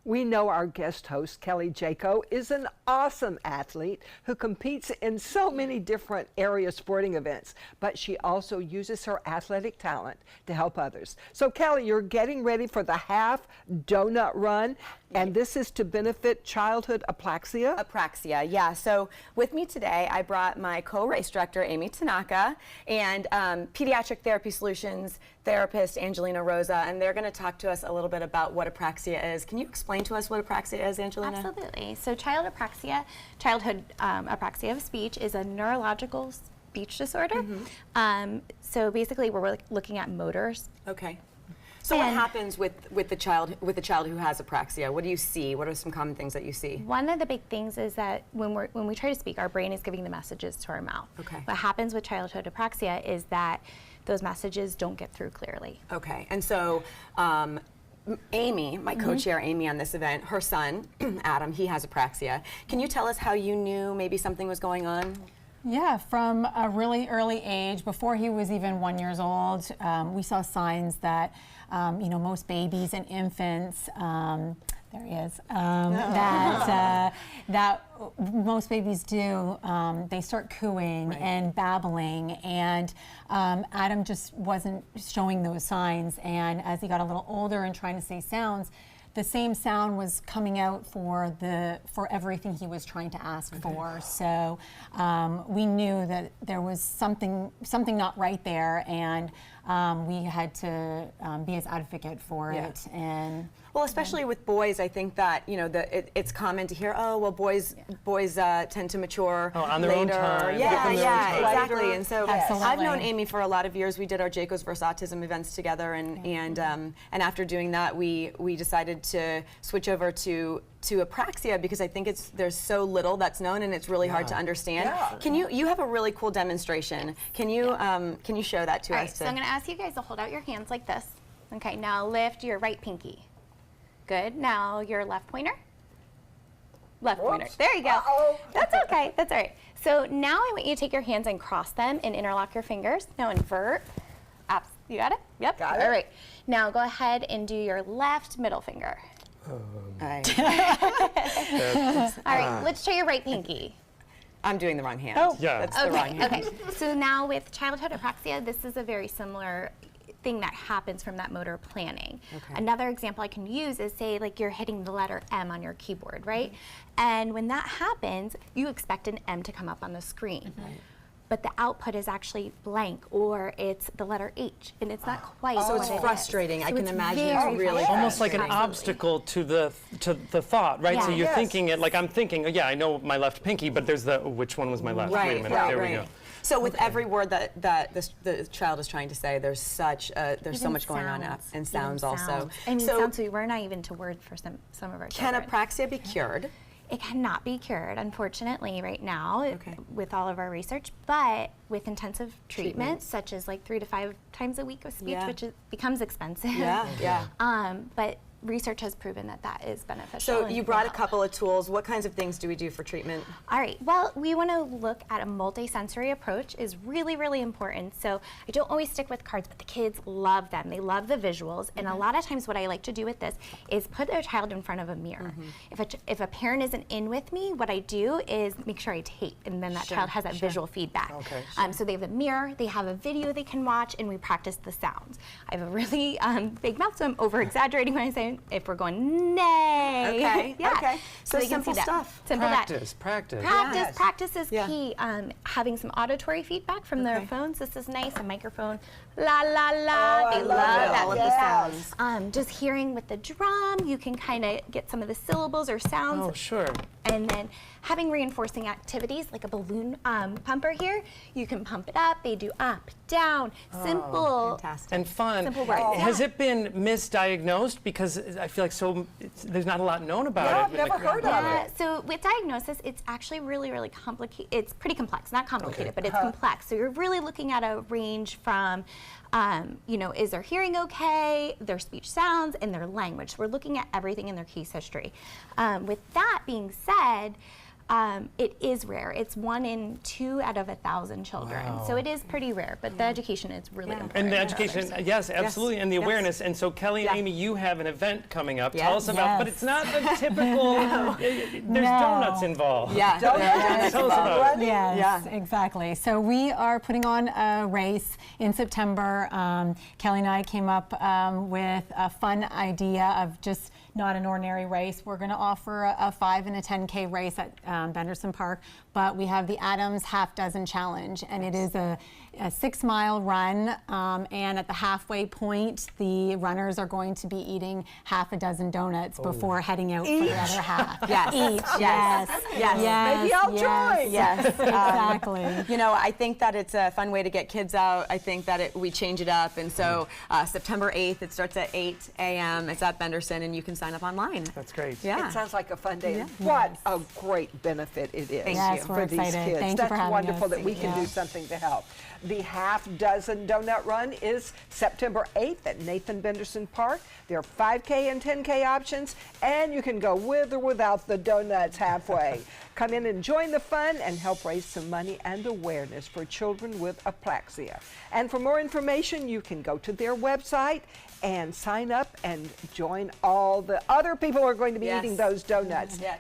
We know our guest host, Kelly Jaco, is an awesome athlete who competes in so many different area sporting events, but she also uses her athletic talent to help others. So Kelly, you're getting ready for the half donut run, and this is to benefit childhood apraxia? Apraxia, yeah. So with me today, I brought my co-race director, Amy Tanaka, and Pediatric Therapy Solutions therapist, Angelina Rosa, and they're going to talk to us a little bit about what apraxia is. Can you explain to us what apraxia is, Angelina? Absolutely. So childhood apraxia of speech is a neurological speech disorder. So basically we're looking at motors. Okay. So what happens with the child who has apraxia? What do you see? What are some common things that you see? One of the big things is that when we try to speak, our brain is giving the messages to our mouth. Okay. What happens with childhood apraxia is that those messages don't get through clearly. Okay. And so Amy, my co-chair Amy on this event, her son, Adam, he has apraxia. Can you tell us how you knew maybe something was going on? Yeah, from a really early age, before he was even 1 year old, we saw signs that, you know, most babies and infants, there he is, that most babies do, they start cooing and babbling, and Adam just wasn't showing those signs, and as he got a little older and trying to say sounds, the same sound was coming out for everything he was trying to ask for. So we knew that there was something not right there, and we had to be his advocate for it. And well, especially with boys, I think that it's common to hear, oh well, boys tend to mature on their later. own time. Yeah, exactly. And so Absolutely. I've known Amy for a lot of years. We did our Jacobs vs. Autism events together, and after doing that, we decided to switch over to apraxia because I think there's so little that's known and it's really hard to understand. Yeah. Can you have a really cool demonstration? Can you show that to All us? right, so I'm going to ask you guys to hold out your hands like this. Okay, now lift your right pinky. Good. Now your left pointer. Left pointer. There you go. That's okay. That's all right. So now I want you to take your hands and cross them and interlock your fingers. Now invert. You got it? Yep. Got it. All right. Now go ahead and do your left middle finger. All right, let's try your right pinky. I'm doing the wrong hand. Oh, yeah. That's the wrong hand. Okay, so now with childhood apraxia, this is a very similar thing that happens from that motor planning. Okay. Another example I can use is, say, like you're hitting the letter M on your keyboard, right? And when that happens, you expect an M to come up on the screen. But the output is actually blank, or it's the letter H, and it's not quite So what it's frustrating. So I can it's imagine very it's really Almost like an Absolutely. obstacle to the thought, right? Yeah. So you're Yes. thinking it like I'm thinking. Oh, yeah, I know my left pinky, but there's which one was my left? Wait a minute. There we go. So with every word that the child is trying to say, there's so Even much going on, sounds. and sounds also. I mean, so sounds, we're not even to word for some of our can children. apraxia be cured? It cannot be cured, unfortunately, right now Okay. with all of our research, but with intensive treatments, such as like 3 to 5 times a week of speech, Yeah. which becomes expensive. Yeah. But research has proven that that is beneficial. So and you will brought a help. couple of tools. What kinds of things do we do for treatment? All right, well, we want to look at a multi-sensory approach is really, really important. So I don't always stick with cards, but the kids love them. They love the visuals. And a lot of times what I like to do with this is put their child in front of a mirror. If a parent isn't in with me, what I do is make sure I tape, and then that child has that visual feedback. Okay. So they have a mirror, they have a video they can watch, and we practice the sounds. I have a really big mouth, so I'm over-exaggerating when I say if we're going, nay. Okay. Yeah. Okay. So they can simple see that. stuff. Simple that. Practice. Yes. Practice is Yeah. key. Having some auditory feedback from their Okay. phones. This is nice. A microphone. La la la. They love that. All of the sounds. Just hearing with the drum, you can kind of get some of the syllables or sounds. Oh, sure. And then having reinforcing activities like a balloon pumper here, you can pump it up. They do up, down, simple. Fantastic. And fun. Simple words. Has it been misdiagnosed? Because I feel like there's not a lot known about Yeah, it. I've never heard of it. So with diagnosis, it's actually really, really complicated. It's pretty complex, not complicated, but it's complex. So you're really looking at a range from, is their hearing okay, their speech sounds, and their language. So we're looking at everything in their case history. With that being said, it is rare. It's 1 in 2 out of 1,000 children. Wow. So it is pretty rare, but the education is really important. And the for education, others. yes, absolutely, and the Yes. awareness. And so Kelly and Amy, you have an event coming up. Tell us Yes. about, but Yes. it's not the typical, there's donuts involved. Yeah. Tell us about it. Yes, Yeah. exactly. So we are putting on a race in September. Kelly and I came up with a fun idea of just not an ordinary race. We're going to offer a 5 and a 10K race at Benderson Park, but we have the Adams Half Dozen Challenge, and it is a 6-mile run, and at the halfway point, the runners are going to be eating half a dozen donuts before heading out for the other half. Yes. Each, Yes. yes. Yes. Maybe I'll join. Yes. Exactly. You know, I think that it's a fun way to get kids out. I think that we change it up. And so September 8th, it starts at 8 a.m. It's at Benderson, and you can sign up online. That's great. Yeah. It sounds like a fun day. And what a great benefit it is Yes, for we're these excited. kids. Thank you That's for having wonderful us. that we can do something to help. The Half Dozen Donut Run is September 8th at Nathan Benderson Park. There are 5K and 10K options, and you can go with or without the donuts halfway. Come in and join the fun and help raise some money and awareness for children with apraxia. And for more information, you can go to their website and sign up and join all the other people who are going to be Yes. eating those donuts. Yes.